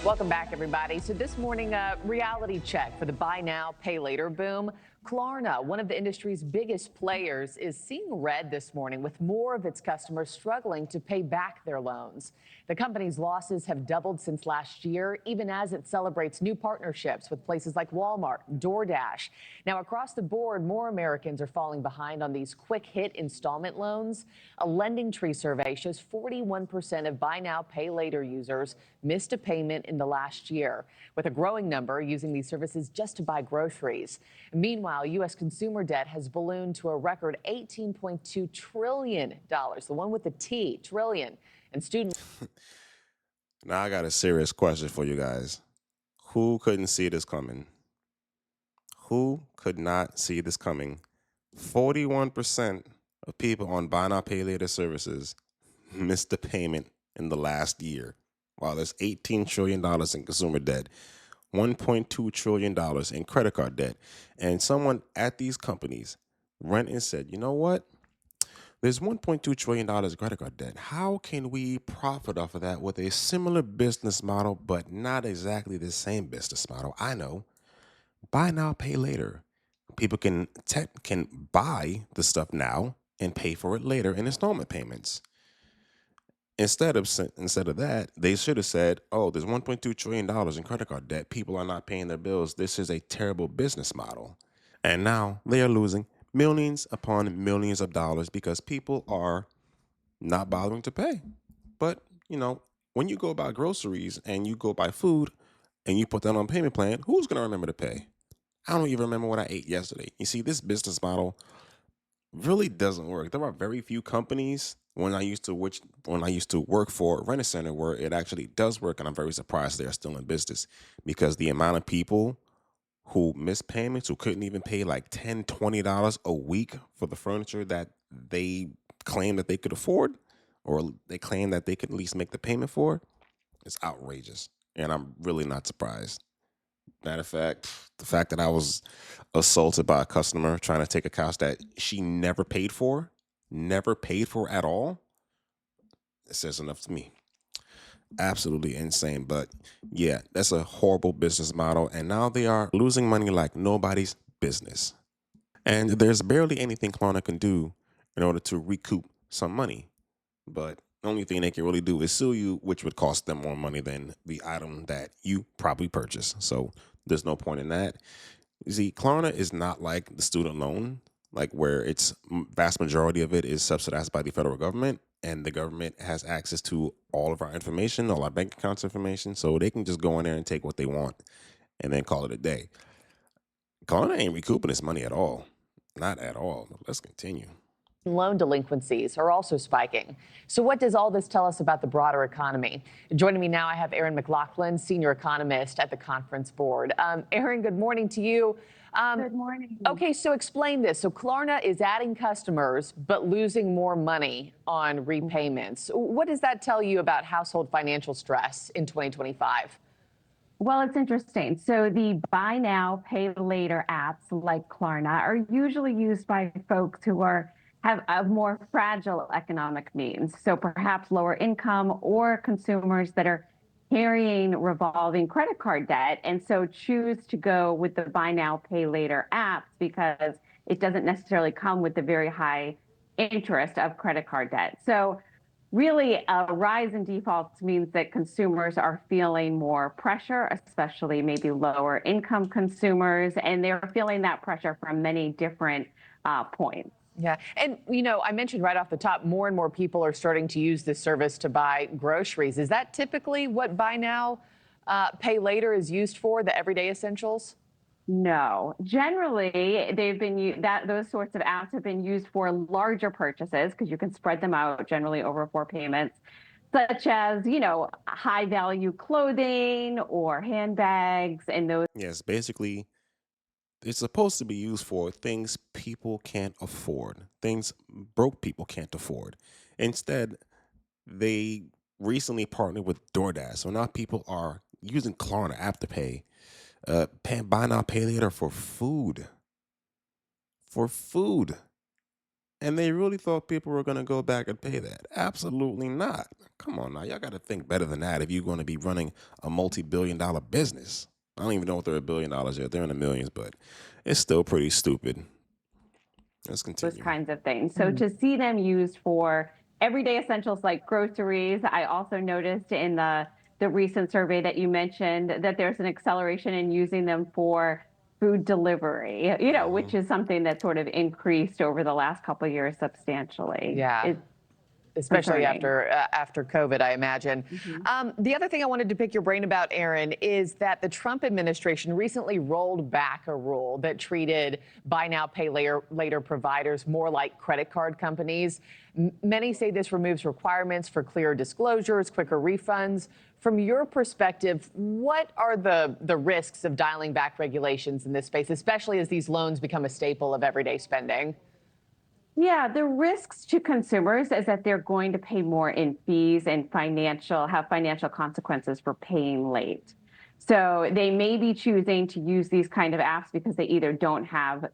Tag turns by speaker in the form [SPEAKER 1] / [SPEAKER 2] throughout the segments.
[SPEAKER 1] Welcome back, everybody. So this morning, a reality check for the buy now, pay later boom. Klarna, one of the industry's biggest players, is seeing red this morning with more of its customers struggling to pay back their loans. The company's losses have doubled since last year, even as it celebrates new partnerships with places like Walmart, DoorDash. Now, across the board, more Americans are falling behind on these quick hit installment loans. A Lending Tree survey shows 41% of buy now, pay later users missed a payment in the last year, with a growing number using these services just to buy groceries. Meanwhile, U.S. consumer debt has ballooned to a record $18.2 trillion, the one with the T, trillion, and student.
[SPEAKER 2] Now I got a serious question for you guys. Who couldn't see this coming? Who could not see this coming? 41% of people on buy now pay later services missed the payment in the last year. While there's $18 trillion in consumer debt, $1.2 trillion in credit card debt. And someone at these companies went and said, you know what? There's $1.2 trillion in credit card debt. How can we profit off of that with a similar business model, but not exactly the same business model? I know. Buy now, pay later. People can buy the stuff now and pay for it later in installment payments. Instead of that, they should have said, "Oh, there's $1.2 trillion in credit card debt. People are not paying their bills. This is a terrible business model." And now they are losing millions upon millions of dollars because people are not bothering to pay. But, when you go buy groceries and you go buy food and you put that on payment plan, who's going to remember to pay? I don't even remember what I ate yesterday. You see, this business model really doesn't work. There are very few companies when I used to work for Rent-A-Center where it actually does work, and I'm very surprised they're still in business because the amount of people who missed payments, who couldn't even pay like $10, $20 a week for the furniture that they claim that they could afford, or they claim that they could at least make the payment for, is outrageous. And I'm really not surprised. Matter of fact, the fact that I was assaulted by a customer trying to take a couch that she never paid for at all, it says enough to me. Absolutely insane. But yeah, that's a horrible business model. And now they are losing money like nobody's business. And there's barely anything Klarna can do in order to recoup some money. But the only thing they can really do is sue you, which would cost them more money than the item that you probably purchased. So there's no point in that. You see, Klarna is not like the student loan, like where its vast majority of it is subsidized by the federal government, and the government has access to all of our information, all our bank accounts information, so they can just go in there and take what they want and then call it a day. Klarna ain't recouping its money at all. Not at all. Let's continue.
[SPEAKER 1] Loan delinquencies are also spiking. So what does all this tell us about the broader economy? Joining me now, I have Aaron McLaughlin, senior economist at the Conference Board. Aaron, good morning to you.
[SPEAKER 3] Good morning.
[SPEAKER 1] Okay, so explain this. So Klarna is adding customers, but losing more money on repayments. What does that tell you about household financial stress in 2025?
[SPEAKER 3] Well, it's interesting. So the buy now, pay later apps like Klarna are usually used by folks who have a more fragile economic means. So perhaps lower income or consumers that are carrying revolving credit card debt and so choose to go with the buy now, pay later apps because it doesn't necessarily come with the very high interest of credit card debt. So really, a rise in defaults means that consumers are feeling more pressure, especially maybe lower income consumers, and they're feeling that pressure from many different points.
[SPEAKER 1] Yeah. And, I mentioned right off the top, more and more people are starting to use this service to buy groceries. Is that typically what buy now, pay later is used for, the everyday essentials?
[SPEAKER 3] No, generally those sorts of apps have been used for larger purchases because you can spread them out generally over 4 payments, such as, high value clothing or handbags and those.
[SPEAKER 2] Yes, basically, it's supposed to be used for things people can't afford, things broke people can't afford. Instead, they recently partnered with DoorDash. So now people are using Klarna Afterpay, buy now, pay later for food. For food. And they really thought people were going to go back and pay that. Absolutely not. Come on now. Y'all got to think better than that if you're going to be running a multi-billion-dollar business. I don't even know if they're $1 billion yet. They're in the millions, but it's still pretty stupid. Let's
[SPEAKER 3] Those
[SPEAKER 2] continue.
[SPEAKER 3] kinds of things. So to see them used for everyday essentials like groceries, I also noticed in the recent survey that you mentioned that there's an acceleration in using them for food delivery, which is something that sort of increased over the last couple of years substantially.
[SPEAKER 1] Yeah.
[SPEAKER 3] It's
[SPEAKER 1] Especially
[SPEAKER 3] concerning.
[SPEAKER 1] after COVID, I imagine. The other thing I wanted to pick your brain about, Aaron, is that the Trump administration recently rolled back a rule that treated buy now, pay later providers more like credit card companies. Many say this removes requirements for clearer disclosures, quicker refunds. From your perspective, what are the risks of dialing back regulations in this space, especially as these loans become a staple of everyday spending?
[SPEAKER 3] Yeah, the risks to consumers is that they're going to pay more in fees and have financial consequences for paying late. So they may be choosing to use these kind of apps because they either don't have,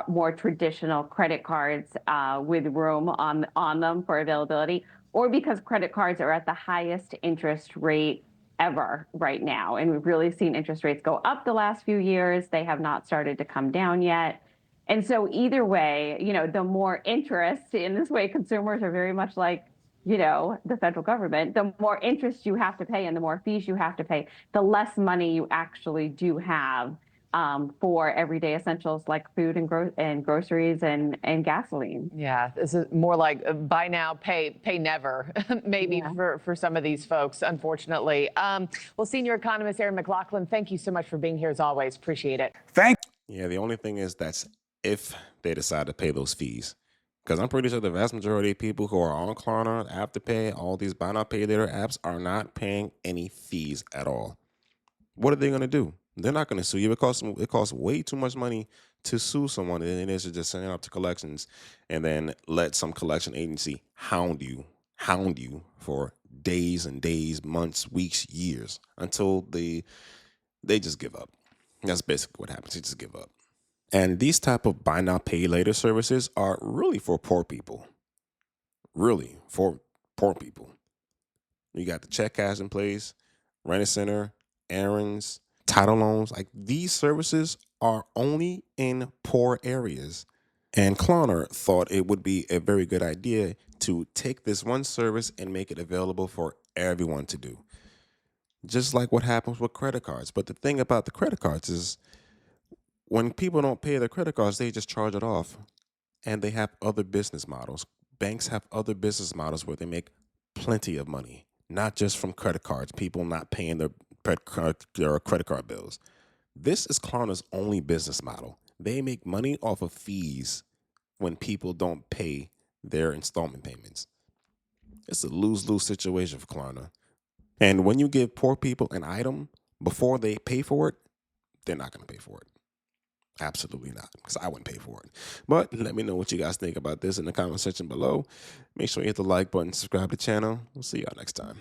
[SPEAKER 3] more traditional credit cards with room on them for availability, or because credit cards are at the highest interest rate ever right now. And we've really seen interest rates go up the last few years. They have not started to come down yet. And so either way, the more interest in this way, consumers are very much like, the federal government, the more interest you have to pay and the more fees you have to pay, the less money you actually do have for everyday essentials like food and groceries and gasoline.
[SPEAKER 1] Yeah, this is more like buy now, pay never, maybe for some of these folks, unfortunately. Well, senior economist Aaron McLaughlin, thank you so much for being here as always. Appreciate it.
[SPEAKER 2] Yeah, the only thing is that's if they decide to pay those fees. Because I'm pretty sure the vast majority of people who are on Klarna, Afterpay, all these buy now, pay later apps are not paying any fees at all. What are they going to do? They're not going to sue you. It costs way too much money to sue someone than it is to just send it up to collections and then let some collection agency hound you for days and days, months, weeks, years until they just give up. That's basically what happens. They just give up. And these type of buy now, pay later services are really for poor people. Really for poor people. You got the check cash in place, rent a center, errands, title loans. Like these services are only in poor areas. And Klarna thought it would be a very good idea to take this one service and make it available for everyone to do. Just like what happens with credit cards. But the thing about the credit cards is when people don't pay their credit cards, they just charge it off. And they have other business models. Banks have other business models where they make plenty of money, not just from credit cards, people not paying their credit card bills. This is Klarna's only business model. They make money off of fees when people don't pay their installment payments. It's a lose-lose situation for Klarna. And when you give poor people an item before they pay for it, they're not going to pay for it. Absolutely not, because I wouldn't pay for it. But let me know what you guys think about this in the comment section below. Make sure you hit the like button, subscribe to the channel. We'll see y'all next time.